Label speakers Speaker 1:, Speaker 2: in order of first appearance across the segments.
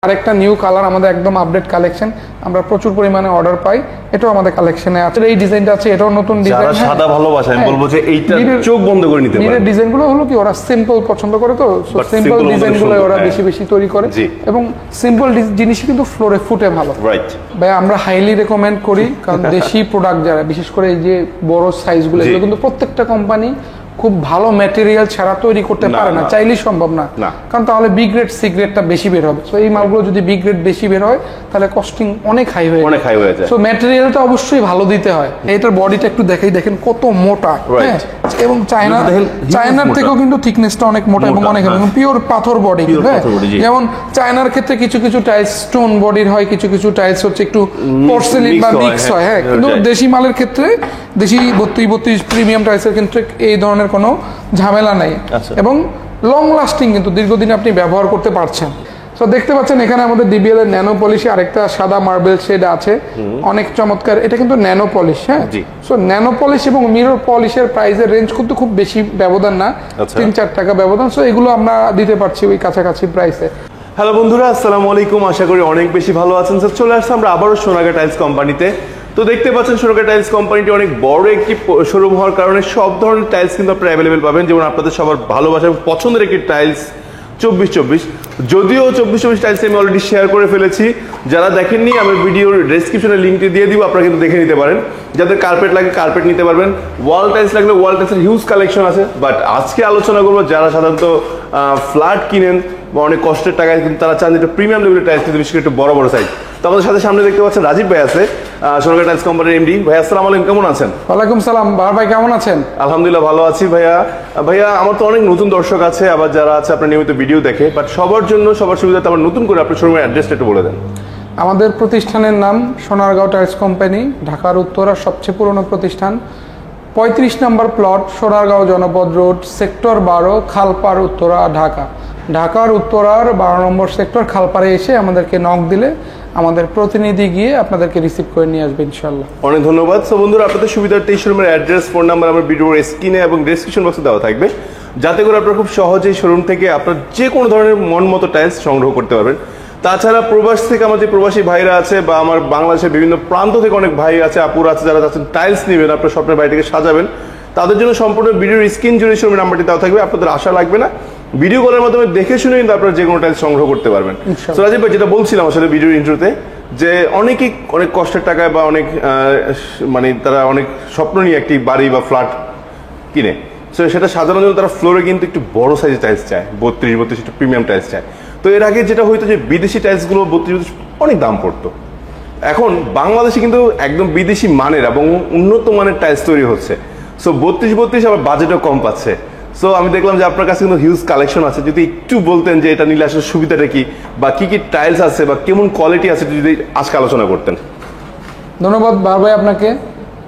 Speaker 1: আরেকটা new colour আমাদের একদম আপডেট কালেকশন, আমরা প্রচুর পরিমাণে অর্ডার পাই, এটাও আমাদের কালেকশনে আছে। এই ডিজাইনটা আছে, এটাও নতুন ডিজাইন।
Speaker 2: যারা সাদা ভালোবাসে আমি বলবো যে এইটা চোখ বন্ধ করে নিতে পারে।
Speaker 1: মিরের ডিজাইনগুলো হলো কি ওরা সিম্পল পছন্দ করে, তো সিম্পল ডিজাইনগুলো ওরা বেশি বেশি তৈরি করে এবং সিম্পল জিনিসই কিন্তু ফ্লোরে ফুটে ভালো।
Speaker 2: রাইট
Speaker 1: ভাই, আমরা হাইলি রেকমেন্ড করি, কারণ দেশি প্রোডাক্ট যারা বিশেষ করে এই যে বড় সাইজগুলো, এগুলো কিন্তু প্রত্যেকটা কোম্পানি খুব ভালো ম্যাটেরিয়াল ছাড়া তৈরি করতে পারে না, চাইলেই সম্ভব না, কারণ তাহলে বি গ্রেড সি গ্রেডটা বেশি বের হবে। সো এই মালগুলো যদি বি গ্রেড বেশি বের হয় তাহলে কস্টিং অনেক হাই হয়ে যায়। সো ম্যাটেরিয়ালটা অবশ্যই ভালো দিতে হয়। এটার বডিটা একটু দেখাই, দেখেন কত মোটা, হ্যাঁ, এবং চায়নার থেকেও কিন্তু থিকনেসটা অনেক মোটা এবং অনেক পিওর পাথর বডি। হ্যাঁ, যেমন চায়নার ক্ষেত্রে কিছু কিছু টাইলস স্টোন বডির হয়, কিছু কিছু টাইলস হচ্ছে একটু পোর্সেলিন বা মিক্স হয়। হ্যাঁ, কিন্তু দেশি মালের ক্ষেত্রে, দেশি 32 প্রিমিয়াম টাইলসের ক্ষেত্রে এই ধরনের কোনো ঝামেলা নাই এবং লং লাস্টিং, কিন্তু দীর্ঘদিন আপনি ব্যবহার করতে পারছেন। তো দেখতে পাচ্ছেন এখানে আমাদের ডিবিএল এর ন্যানো পলিশে আরেকটা সাদা মার্বেল শেড আছে, অনেক চমৎকার। এটা কিন্তু ন্যানো পলিশ। হ্যাঁ, সো ন্যানো পলিশ এবং মিরর পলিশের প্রাইসের রেঞ্জ কিন্তু খুব বেশি ব্যবধান না, 3-4 টাকা ব্যবধান। সো এগুলো আমরা দিতে পারছি ওই কাছাকাছি প্রাইসে।
Speaker 2: হ্যালো বন্ধুরা, আসসালামু আলাইকুম, আশা করি অনেক বেশি ভালো আছেন। স্যার চলে আসছে আমরা আবারও সোনাগা টাইলস কোম্পানিতে। তো দেখতে পাচ্ছেন সোনাগা টাইলস কোম্পানিটি অনেক বড় একটি শোরুম হওয়ার কারণে সব ধরনের টাইলস কিন্তু আপনারা অ্যাভেলেবেল পাবেন। যেমন আপনাদের সবার ভালোবাসা এবং পছন্দের একটি টাইলস 24-24, যদিও 24-24 টাইলস আমি অলরেডি শেয়ার করে ফেলেছি। যারা দেখেননি আমি ভিডিওর ডেসক্রিপশনে লিঙ্কটি দিয়ে দিব, আপনারা কিন্তু দেখে নিতে পারেন। যাদের কার্পেট লাগে কার্পেট নিতে পারবেন, ওয়াল টাইলস লাগলে ওয়াল টাইলসের হিউজ কালেকশন আছে। বাট আজকে আলোচনা করবো যারা সাধারণত ফ্ল্যাট কিনেন বা অনেক কষ্টের টাকায় কিন্তু তারা চান যেটা প্রিমিয়াম লেভেলের টাইলস কিন্তু বিশেষ করে একটু বড় বড় সাইজ। তো আমাদের সাথে সামনে দেখতে পাচ্ছেন রাজীব ভাই আছে, সোনাগা টাইলস কোম্পানির এমডি। ভাই আসসালামু আলাইকুম, কেমন আছেন?
Speaker 1: ওয়ালাইকুম সালাম। ভাই কেমন আছেন?
Speaker 2: আলহামদুলিল্লাহ ভালো আছি ভাইয়া। ভাইয়া আমার তো অনেক নতুন দর্শক আছে, আবার যারা আছে আপনার নিয়মিত ভিডিও দেখে, বাট সবার জন্য সবার সুবিধাতে আবার নতুন করে আপনার শোরুমের অ্যাড্রেসটা একটু বলে দেন।
Speaker 1: আমাদের প্রতিষ্ঠানের নাম সোনারগাঁও টাইলস কোম্পানি, ঢাকার উত্তরার সবচেয়ে পুরনো প্রতিষ্ঠান। 35 নম্বর প্লট, সোনারগাঁও জনপদ রোড, সেক্টর 12, খালপাড়, উত্তরা, ঢাকা। ঢাকার উত্তরার 12 নম্বর সেক্টর খালপাড়ে এসে আমাদেরকে নক দিলে আমাদের প্রতিনিধি গিয়ে আপনাদেরকে রিসিভ করে নিয়ে আসবে ইনশাল্লাহ।
Speaker 2: অনেক ধন্যবাদ। সো বন্ধুরা, আপনাদের সুবিধার্থে এই শোরুমের অ্যাড্রেস, ফোন নাম্বার আমার ভিডিওর স্ক্রিনে এবং ডেসক্রিপশন বক্সে দেওয়া থাকবে, যাতে করে আপনারা খুব সহজেই শোরুম থেকে আপনার যে কোনো ধরনের মন মতো টাইলস সংগ্রহ করতে পারবেন। তাছাড়া প্রবাস থেকে আমার যে প্রবাসী ভাইরা আছে বা আমার বাংলাদেশের বিভিন্ন প্রান্ত থেকে অনেক ভাই আছে, আপুর আছে, যারা যাচ্ছেন টাইলস নেবেন, আপনার স্বপ্নের বাড়িটাকে সাজাবেন, তাদের জন্য সম্পূর্ণ ভিডিওর স্ক্রিন জুড়ে শোরুমের নাম্বারটি দেওয়া থাকবে। আপনাদের আশা লাগবে না, ভিডিও কলের মাধ্যমে দেখে শুনে কিন্তু আপনারা যে কোনো টাইলস সংগ্রহ করতে পারবেন। তো রাজীব ভাই, যেটা বলছিলাম আসলে ভিডিওর ইন্ট্রোতে, যে অনেকেই অনেক কষ্টের টাকায় বা অনেক মানে তারা অনেক স্বপ্ন নিয়ে একটি বাড়ি বা ফ্ল্যাট কিনে, সো সেটা সাজানোর জন্য তারা ফ্লোরে কিন্তু একটু বড় সাইজের টাইলস চায়, 32 একটু প্রিমিয়াম টাইলস চায়। তো এর আগে যেটা হইতো যে বিদেশি টাইলসগুলো 32 অনেক দাম পড়তো, এখন বাংলাদেশে কিন্তু একদম বিদেশি মানের এবং উন্নত মানের টাইলস তৈরি হচ্ছে। সো 32 আবার বাজেটও কম পাচ্ছে। সো আমি দেখলাম যে আপনার কাছে কিন্তু হিউজ কালেকশন আছে, যদি একটু বলতেন যে এটা নিলে আসলে সুবিধাটা কি, বা কি কি টাইলস আছে বা কেমন কোয়ালিটি আছে, যদি আজকে আলোচনা করতেন।
Speaker 1: ধন্যবাদ ভাই আপনাকে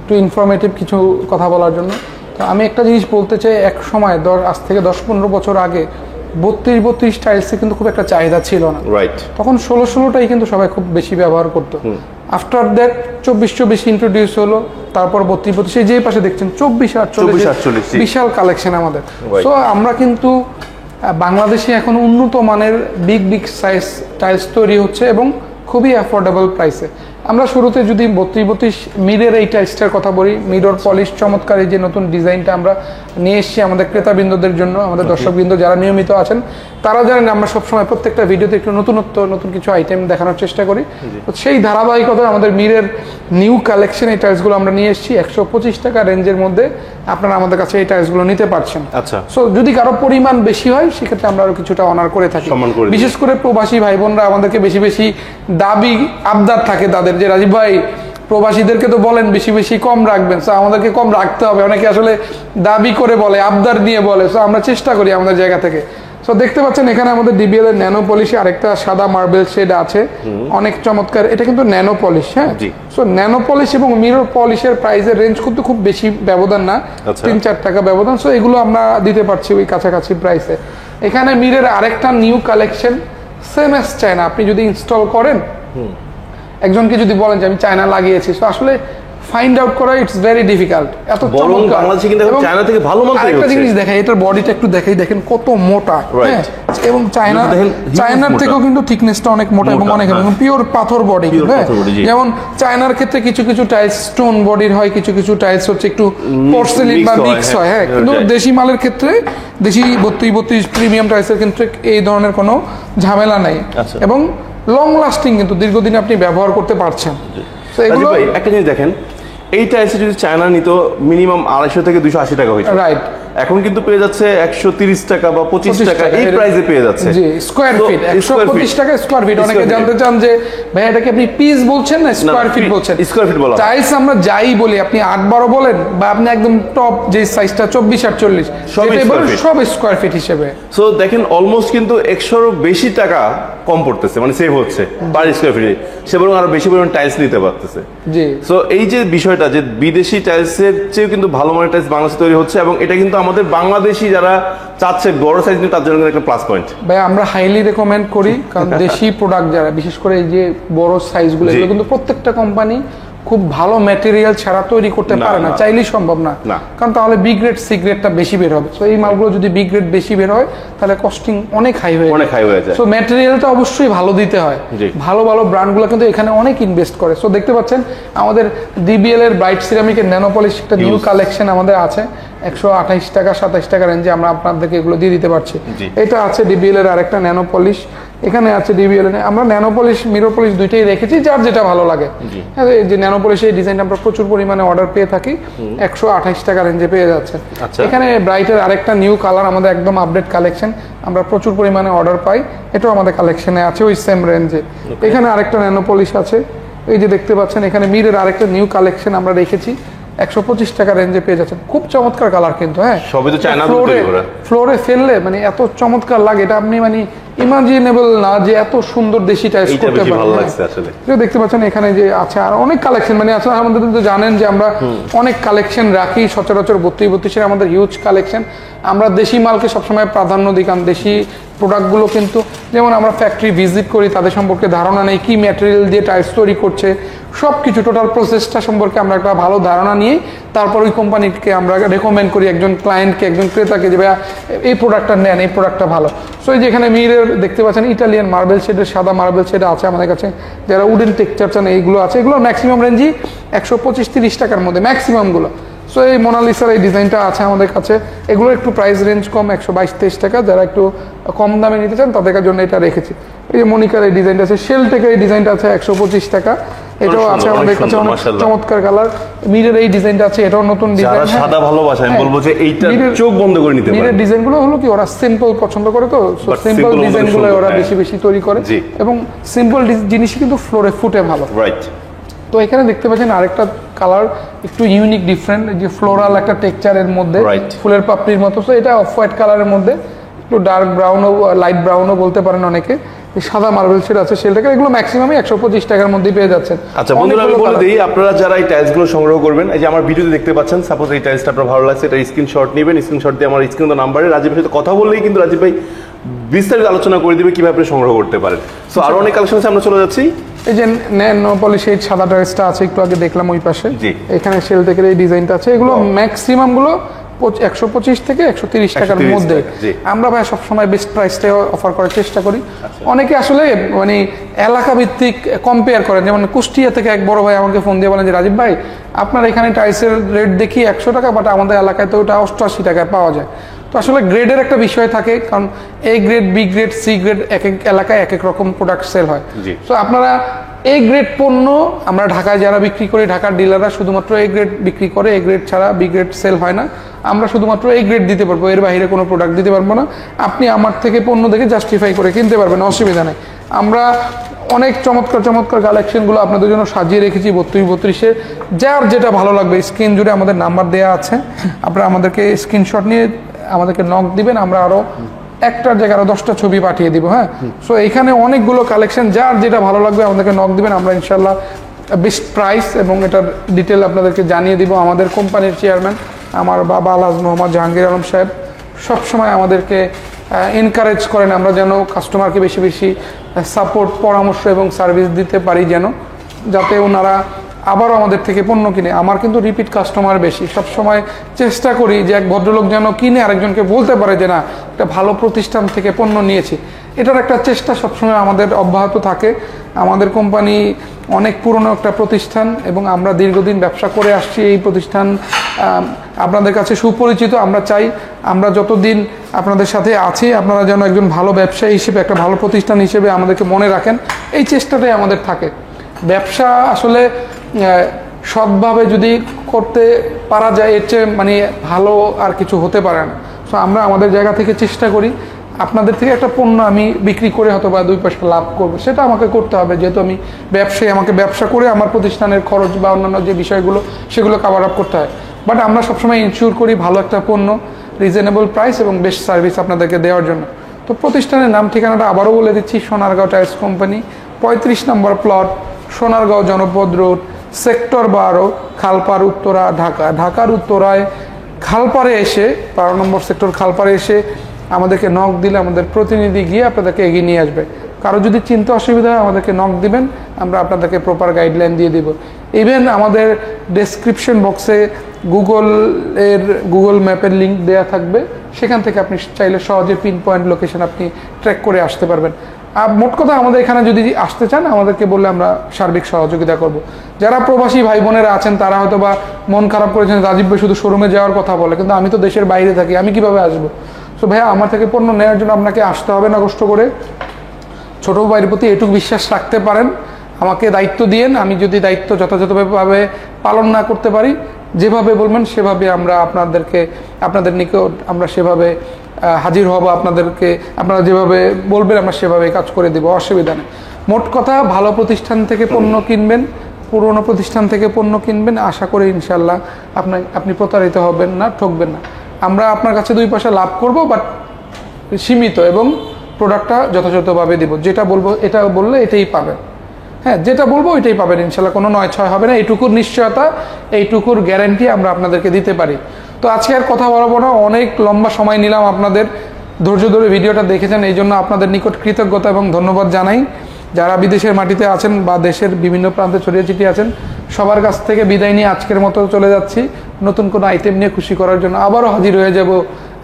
Speaker 1: একটু ইনফরমেটিভ কিছু কথা বলার জন্য। তো আমি একটা জিনিস বলতে চাই, এক সময় আজ থেকে 10-15 বছর আগে 32 টাইলসে কিন্তু খুব একটা চাহিদা ছিল না।
Speaker 2: রাইট,
Speaker 1: তখন 16টাই কিন্তু সবাই খুব বেশি ব্যবহার করতো। আফটার দ্যাট 24 ইন্ট্রোডিউস হলো, তারপর 32 যেই পাশে দেখছেন 24-48 বিশাল কালেকশন আমাদের। সো আমরা কিন্তু বাংলাদেশে এখন উন্নত মানের বিগ সাইজ টাইলস তৈরি হচ্ছে এবং খুবই অ্যাফোর্ডেবল প্রাইসে। আমরা শুরুতে যদি 32 মিরের এই টাইলসটার কথা বলি, মিরর পলিশ চমৎকার এই যে নতুন ডিজাইনটা আমরা নিয়ে এসেছি আমাদের ক্রেতাবৃন্দদের জন্য, আমাদের দর্শকবৃন্দ যারা নিয়মিত আছেন তারা জানেন আমরা সবসময় প্রত্যেকটা ভিডিওতে একটু নতুন কিছু আইটেম দেখানোর চেষ্টা করি। সেই ধারাবাহিকতায় আমাদের মিরের নিউ কালেকশন এই টাইলসগুলো আমরা নিয়ে এসেছি 125 টাকা রেঞ্জের মধ্যে আপনারা আমাদের কাছে এই টাইলসগুলো নিতে পারছেন।
Speaker 2: আচ্ছা,
Speaker 1: সো যদি কারো পরিমাণ বেশি হয় সেক্ষেত্রে আমরা আরো কিছুটা অনার করে থাকি। বিশেষ করে প্রবাসী ভাই বোনরা আমাদেরকে বেশি দাবি আবদার থাকে তাদের, যে রাজীব ভাই প্রবাসীদেরকে তো বলেন বেশি কম রাখবেন, সো আমাদেরকে কম রাখতে হবে। অনেকে আসলে দাবি করে বলে, আবদার নিয়ে বলে, সো আমরা চেষ্টা করি আমাদের জায়গা থেকে। সো দেখতে পাচ্ছেন এখানে আমাদের ডিবিএল এর ন্যানো পলিশে আরেকটা সাদা মার্বেল শেড আছে, অনেক চমৎকার। এটা কিন্তু ন্যানো পলিশ। হ্যাঁ, সো ন্যানো পলিশ এবং মিরর পলিশের প্রাইসের রেঞ্জ কিন্তু খুব বেশি ব্যবধান না, 3-4 টাকা ব্যবধান। সো এগুলো আমরা দিতে পারছি ওই কাছাকাছি প্রাইসে। এখানে মিরের আরেকটা new collection, same S China. আপনি যদি ইনস্টল করেন, একজনকে যদি বলেন যে আমি চায়না লাগিয়েছি, তো আসলে ফাইন্ড আউট করা ইটস ভেরি ডিফিকাল্ট। এত চমৎকার
Speaker 2: বাংলাদেশে কিন্তু চায়না থেকে ভালো মাল তৈরি হচ্ছে।
Speaker 1: একটা জিনিস দেখাই, এটার বডিটা একটু দেখাই, দেখেন কত মোটা, হ্যাঁ, এবং চায়নার থেকেও কিন্তু থিকনেসটা অনেক মোটা এবং অনেক পিওর পাথর বডি, হ্যাঁ। যেমন চায়নার ক্ষেত্রে কিছু কিছু টাইলস স্টোন বডির হয়, কিছু কিছু টাইলস হচ্ছে একটু পোর্সেলিন বা মিক্স হয়, হ্যাঁ। কিন্তু দেশি মালের ক্ষেত্রে, দেশি 32 প্রিমিয়াম টাইলসের ক্ষেত্রে এই ধরনের কোনো ঝামেলা নাই এবং লং লাস্টিং, কিন্তু দীর্ঘদিন আপনি ব্যবহার করতে পারছেন। তো এগুলো
Speaker 2: একটা জিনিস দেখেন, এই টাইলস যদি চায়না নিত মিনিমাম 250 থেকে 280 টাকা হইতো,
Speaker 1: রাইট।
Speaker 2: এখন কিন্তু পেয়ে যাচ্ছে 130 টাকা বা 25 টাকা এই প্রাইসে পেয়ে যাচ্ছে।
Speaker 1: জি, স্কয়ার ফিট 125 টাকা স্কয়ার ফিট। অনেকে জানতে চান যে ভাই এটা কি আপনি পিস বলছেন না স্কয়ার ফিট বলছেন?
Speaker 2: স্কয়ার ফিট বলা।
Speaker 1: টাইলস আমরা যাই বলি, আপনি 8-12 বলেন বা আপনি একদম টপ যে সাইজটা 24-48 সব স্কয়ার ফিট হিসেবে।
Speaker 2: সো দেখেন অলমোস্ট কিন্তু 100 বেশি টাকা কম পড়তেছে, মানে সেভ হচ্ছে পার স্কয়ার ফিটে, সে বরং আরো বেশি পরিমাণ টাইলস নিতে পারতেছে।
Speaker 1: জি।
Speaker 2: সো এই যে বিষয়টা যে বিদেশি টাইলসের চেয়েও কিন্তু ভালো মানের টাইলস বাংলাদেশে তৈরি হচ্ছে, এবং এটা কিন্তু আমাদের বাংলাদেশি যারা চাচ্ছে বড় সাইজ নিয়ে তার জন্য একটা প্লাস পয়েন্ট।
Speaker 1: ভাই আমরা হাইলি রেকমেন্ড করি, কারণ দেশি প্রোডাক্ট যারা, বিশেষ করে এই যে বড় সাইজগুলো, এগুলো কিন্তু প্রত্যেকটা কোম্পানি খুব ভালো ম্যাটেরিয়াল ছাড়া তৈরি করতে পারে না, চাইলেই সম্ভব না। কারণ তাহলে বি গ্রেড সি গ্রেডটা বেশি বের হবে। সো এই মালগুলো যদি বি গ্রেড বেশি বের হয় তাহলে কস্টিং অনেক হাই হয়ে যায়। সো ম্যাটেরিয়ালটা অবশ্যই ভালো দিতে হয়। ভালো ভালো ব্র্যান্ডগুলো কিন্তু এখানে অনেক ইনভেস্ট করে। সো দেখতে পাচ্ছেন আমাদের ডিবিএল এর ব্রাইট সিরামিকের ন্যানো পলিশ একটা নিউ কালেকশন আমাদের আছে 128 টাকা 27 টাকা রেঞ্জে আমরা আপনাদেরকে এগুলো দিয়ে দিতে পারছি। এটা আছে ডিবিএল এর আরেকটা ন্যানো পলিশ, এখানে আছে ডিবিএল এর। আমরা ন্যানো পলিশ মিরর পলিশ দুইটাই রেখেছি, যার যেটা ভালো লাগে। হ্যাঁ, এই যে ন্যানো পলিশের এই ডিজাইনটা আমরা প্রচুর পরিমাণে অর্ডার পেয়ে থাকি, 128 টাকা রেঞ্জে পেয়ে যাচ্ছে। এখানে ব্রাইটের আরেকটা নিউ কালার আমাদের একদম আপডেট কালেকশন, আমরা প্রচুর পরিমাণে অর্ডার পাই, এটাও আমাদের কালেকশনে আছে ওই সেম রেঞ্জে। এখানে আরেকটা ন্যানো পলিশ আছে, এই যে দেখতে পাচ্ছেন এখানে মিরের আরেকটা নিউ কালেকশন আমরা রেখেছি, 125 টাকা রেঞ্জে পেয়ে যাচ্ছেন। খুব চমৎকার কালার কিন্তু, হ্যাঁ। সবই তো চায়না ফ্লোরে ফেললে মানে এত চমৎকার লাগে, এটা আপনি মানে ইমাজিনেবল না যে এত সুন্দর দেশি টাইলস করতে পারেন। দেখতে পাচ্ছেন এখানে যে আছে আর অনেক কালেকশন, মানে আসলে আমাদের তো জানেন যে আমরা অনেক কালেকশন রাখি, সচরাচর 32-32 আমাদের হিউজ কালেকশন। আমরা দেশি মালকে সবসময় প্রাধান্য দিই, কারণ দেশি প্রোডাক্টগুলো কিন্তু, যেমন আমরা ফ্যাক্টরি ভিজিট করি, তাদের সম্পর্কে ধারণা নেই কি ম্যাটেরিয়াল দিয়ে টাইলস তৈরি করছে, সব কিছু টোটাল প্রসেসটা সম্পর্কে আমরা একটা ভালো ধারণা নিয়ে তারপর ওই কোম্পানিকে আমরা রেকমেন্ড করি একজন ক্লায়েন্টকে, একজন ক্রেতাকে, যে ভাইয়া এই প্রোডাক্টটা নেন, এই প্রোডাক্টটা ভালো। সো এই যে এখানে মিরের দেখতে পাচ্ছেন ইটালিয়ান মার্বেল শেডের, সাদা মার্বেল শেড আছে আমাদের কাছে, যারা উডেন টেক্সচার চান এইগুলো আছে। এগুলো ম্যাক্সিমাম রেঞ্জই 125-30 টাকার মধ্যে ম্যাক্সিমামগুলো। সো এই মোনালিসার এই ডিজাইনটা আছে আমাদের কাছে, এগুলো একটু প্রাইস রেঞ্জ কম, 122-23 টাকা। যারা একটু কম দামে নিতে চান তাদের জন্য এটা রেখেছি। এই যে মনিকার এই ডিজাইনটা আছে, শেলটেকের এই ডিজাইনটা আছে 125 টাকা, এটাও আছে আমাদের কাছে, অনেক চমৎকার কালার। মিরের এই ডিজাইনটা আছে, এটাও নতুন ডিজাইন।
Speaker 2: যারা সাদা ভালোবাসে আমি বলবো যে এইটা চোখ বন্ধ করে নিতে পারে।
Speaker 1: মিরের ডিজাইনগুলো হলো কি, ওরা সিম্পল পছন্দ করে, তো সিম্পল ডিজাইনগুলো ওরা বেশি বেশি তৈরি করে, এবং সিম্পল জিনিসই কিন্তু ফ্লোরে ফুটে ভালো, রাইট। তো এখানে দেখতে পাচ্ছেন আরেকটা কালার একটু ইউনিক ডিফারেন্ট, যে ফ্লোরাল একটা টেক্সচারের মধ্যে ফুলের পাপড়ির মতো। তো এটা অফ হোয়াইট কালারের মধ্যে, একটু ডার্ক ব্রাউনও, লাইট ব্রাউনও বলতে পারেন অনেকে। সাদা মার্বেল শেড আছে, শেলটাকে এগুলো ম্যাক্সিমামই 125 টাকার মধ্যে পেয়ে যাচ্ছেন।
Speaker 2: আচ্ছা বন্ধুরা, আমি বলে দিই আপনারা যারা এই টাইলসগুলো সংগ্রহ করবেন, এই যে আমার ভিডিওতে দেখতে পাচ্ছেন, সাপোজ এই টাইলসটা আপনার ভালো লাগছে, এটা স্ক্রিনশট নেবেন, স্ক্রিনশট দিয়ে আমার স্ক্রিন নাম্বারে রাজীবের সাথে কথা বললেই কিন্তু রাজীব ভাই বিস্তারিত আলোচনা করে দিবে কিভাবে আপনি সংগ্রহ করতে পারেন। সো আরো অনেক কালেকশন আছে, আমরা চলে যাচ্ছি। এই যে ন্যানো পলিশ এই সাদা টাইলসটা আছে, একটু আগে দেখলাম ওই পাশে, এখানে শেলটেকের এই ডিজাইনটা আছে। এগুলো ম্যাক্সিমাম গুলো 125 থেকে 130 টাকার মধ্যে। আমরা ভাই সবসময় বেস্ট প্রাইসটা অফার করার চেষ্টা করি। অনেকে আসলে মানে এলাকা ভিত্তিক কম্পেয়ার করেন, যেমন কুষ্টিয়া থেকে এক বড় ভাই আমাকে ফোন দিয়ে বলেন যে রাজীব ভাই আপনার এখানে টাইলসের রেট দেখি 100 টাকা, বাট আমাদের এলাকায় তো ওটা 88 টাকায় পাওয়া যায়। তো আসলে গ্রেডের একটা বিষয় থাকে, কারণ A grade, B grade, C grade এক এক এলাকায় এক এক রকম প্রোডাক্ট সেল হয়। তো আপনারা এ গ্রেড পণ্য, আমরা ঢাকায় যারা বিক্রি করি, ঢাকার ডিলাররা শুধুমাত্র এ গ্রেড বিক্রি করে, এ গ্রেড ছাড়া বি গ্রেড সেল হয় না। আমরা শুধুমাত্র এ গ্রেড দিতে পারবো, এর বাইরে কোনো প্রোডাক্ট দিতে পারবো না। আপনি আমার থেকে পণ্য দেখে জাস্টিফাই করে কিনতে পারবেন, অসুবিধা নেই। আমরা অনেক চমৎকার চমৎকার কালেকশনগুলো আপনাদের জন্য সাজিয়ে রেখেছি 32-32-এ, যার যেটা ভালো লাগবে স্ক্রিন জুড়ে আমাদের নাম্বার দেওয়া আছে, আপনারা আমাদেরকে স্ক্রিনশট নিয়ে আমাদেরকে নক দিবেন, আমরা আরো একটার জায়গায় আরো 10টা ছবি পাঠিয়ে দিব। হ্যাঁ, সো এখানে অনেকগুলো কালেকশন, যার যেটা ভালো লাগবে আমাদেরকে নক দিবেন, আমরা ইনশাল্লাহ বেস্ট প্রাইস এবং এটার ডিটেল আপনাদেরকে জানিয়ে দিব। আমাদের কোম্পানির চেয়ারম্যান আমার বাবা আলহাজ মোহাম্মদ জাহাঙ্গীর আলম সাহেব সবসময় আমাদেরকে এনকারেজ করেন আমরা যেন কাস্টমারকে বেশি বেশি সাপোর্ট, পরামর্শ এবং সার্ভিস দিতে পারি, যেন যাতে ওনারা
Speaker 1: আবারও আমাদের থেকে পণ্য কিনে। আমার কিন্তু রিপিট কাস্টমার বেশি, সবসময় চেষ্টা করি যে এক ভদ্রলোক যেন কিনে আরেকজনকে বলতে পারে যে না, একটা ভালো প্রতিষ্ঠান থেকে পণ্য নিয়েছি। এটার একটা চেষ্টা সবসময় আমাদের অব্যাহত থাকে। আমাদের কোম্পানি অনেক পুরনো একটা প্রতিষ্ঠান এবং আমরা দীর্ঘদিন ব্যবসা করে আসছি। এই প্রতিষ্ঠান আপনাদের কাছে সুপরিচিত। আমরা চাই আমরা যতদিন আপনাদের সাথে আছি, আপনারা যেন একজন ভালো ব্যবসায়ী হিসেবে, একটা ভালো প্রতিষ্ঠান হিসেবে আমাদেরকে মনে রাখেন। এই চেষ্টাটাই আমাদের থাকে। ব্যবসা আসলে সৎভাবে যদি করতে পারা যায়, এর চেয়ে মানে ভালো আর কিছু হতে পারে না। সো আমরা আমাদের জায়গা থেকে চেষ্টা করি আপনাদের থেকে একটা পণ্য আমি বিক্রি করে হয়তো বা 2 পয়সা লাভ করবো, সেটা আমাকে করতে হবে। যেহেতু আমি ব্যবসায়ী, আমাকে ব্যবসা করে আমার প্রতিষ্ঠানের খরচ বা অন্যান্য যে বিষয়গুলো সেগুলো কভার আপ করতে হয়। বাট আমরা সবসময় ইনশিওর করি ভালো একটা পণ্য, রিজনেবল প্রাইস এবং বেস্ট সার্ভিস আপনাদেরকে দেওয়ার জন্য। তো প্রতিষ্ঠানের নাম ঠিকানাটা আবারও বলে দিচ্ছি, সোনারগাঁও টায়ার্স কোম্পানি, 35 নম্বর প্লট, সোনারগাঁও জনপদ রোড, সেক্টর 12, খালপাড়, উত্তরা, ঢাকা। ঢাকার উত্তরায় খালপাড়ে এসে, 12 নম্বর সেক্টর খালপাড়ে এসে আমাদেরকে নক দিলে আমাদের প্রতিনিধি গিয়ে আপনাদেরকে এগিয়ে নিয়ে আসবে। কারো যদি চিন্তা অসুবিধা হয় আমাদেরকে নক দিবেন, আমরা আপনাদেরকে প্রপার গাইডলাইন দিয়ে দিব। ইভেন আমাদের ডেসক্রিপশন বক্সে গুগল ম্যাপের লিঙ্ক দেওয়া থাকবে, সেখান থেকে আপনি চাইলে সহজে পিন পয়েন্ট লোকেশন আপনি ট্র্যাক করে আসতে পারবেন। আর মোট কথা আমাদের এখানে যদি আসতে চান আমাদেরকে বললে আমরা সার্বিক সহযোগিতা করব। যারা প্রবাসী ভাই বোনেরা আছেন তারা হয়তো বা মন খারাপ করেছেন, রাজীব ভাই শুধু শোরুমে যাওয়ার কথা বলে, কিন্তু আমি তো দেশের বাইরে থাকি, আমি কিভাবে আসবো? তো ভাইয়া, আমার থেকে পণ্য নেওয়ার জন্য আপনাকে আসতে হবে না কষ্ট করে। ছোট ভাইয়ের প্রতি এটুকু বিশ্বাস রাখতে পারেন, আমাকে দায়িত্ব দিয়েন। আমি যদি দায়িত্ব যথাযথভাবে পালন না করতে পারি, যেভাবে বলবেন সেভাবে আমরা আপনাদের নিকট আমরা সেভাবে হাজির হব। আপনারা যেভাবে বলবেন আমরা সেভাবে কাজ করে দেবো, অসুবিধা নেই। মোট কথা, ভালো প্রতিষ্ঠান থেকে পণ্য কিনবেন, পুরনো প্রতিষ্ঠান থেকে পণ্য কিনবেন, আশা করি ইনশাল্লাহ আপনি প্রতারিত হবেন না, ঠকবেন না। আমরা আপনার কাছে 2 পয়সা লাভ করব, বাট সীমিত, এবং প্রোডাক্টটা যথাযথভাবে দিব। যেটা বলবো এটা বললে এটাই পাবেন। হ্যাঁ, যেটা বলবো ওইটাই পাবেন ইনশাল্লাহ, কোনো 9-6 হবে না। এইটুকুর নিশ্চয়তা, এইটুকুর গ্যারান্টি আমরা আপনাদেরকে দিতে পারি। তো আজকে আর কথা বলবো না, অনেক লম্বা সময় নিলাম, আপনাদের ধৈর্য ধরে ভিডিওটা দেখেছেন, এই জন্য আপনাদের নিকট কৃতজ্ঞতা এবং ধন্যবাদ জানাই। যারা বিদেশের মাটিতে আছেন বা দেশের বিভিন্ন প্রান্তে ছড়িয়ে ছিটিয়ে আছেন, সবার কাছ থেকে বিদায় নিয়ে আজকের মতো চলে যাচ্ছি। নতুন কোনো আইটেম নিয়ে খুশি করার জন্য আবারও হাজির হয়ে যাব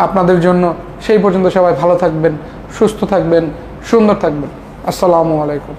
Speaker 1: আপনাদের জন্য। সেই পর্যন্ত সবাই ভালো থাকবেন, সুস্থ থাকবেন, সুন্দর থাকবেন। আসসালামু আলাইকুম।